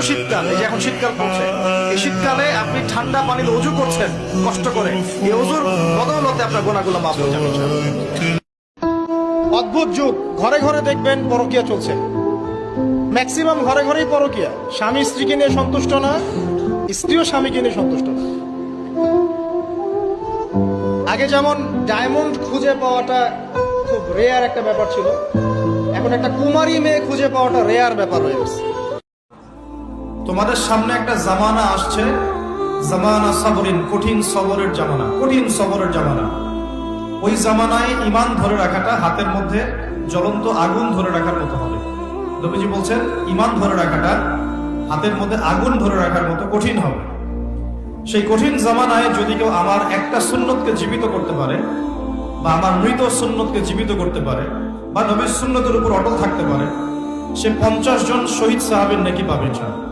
শীতকাল, এই যে এখন শীতকাল পড়ছে, এই শীতকালে আপনি ঠান্ডা পানিতে অজু করছেন কষ্ট করে, এই অজুর বদৌলতে আপনার গুনাহগুলো মাফ হয়ে যাবে। অদ্ভুত যুগ, ঘরে ঘরে দেখবেন পরকীয়া চলছে, ম্যাক্সিমাম ঘরে ঘরেই পরকীয়া। স্বামী স্ত্রীকে নিয়ে সন্তুষ্ট না, স্ত্রীও স্বামীকে নিয়ে সন্তুষ্ট না। আগে যেমন ডায়মন্ড খুঁজে পাওয়াটা খুব রেয়ার একটা ব্যাপার ছিল, এখন একটা কুমারী মেয়ে খুঁজে পাওয়াটা রেয়ার ব্যাপার হয়ে গেছে। তোমাদের সামনে একটা জামানা আসছে, জামানা সাবরিন, কঠিন সবরের জামানা, কঠিন সবরের জামানা। ওই জামানায় ঈমান ধরে রাখাটা হাতের মধ্যে জ্বলন্ত আগুন ধরে রাখার মতো হবে। নবীজি বলছেন ঈমান ধরে রাখাটা হাতের মধ্যে আগুন ধরে রাখার মতো কঠিন হবে। সেই কঠিন জামানায় যদি কেউ আমার একটা সুন্নতকে জীবিত করতে পারে, বা আমার মৃত সুন্নতকে জীবিত করতে পারে, বা নবীর সুন্নতের উপর অটল থাকতে পারে, সে 50 জন শহীদ সাহাবীর নেকি পাবে ইনশাআল্লাহ।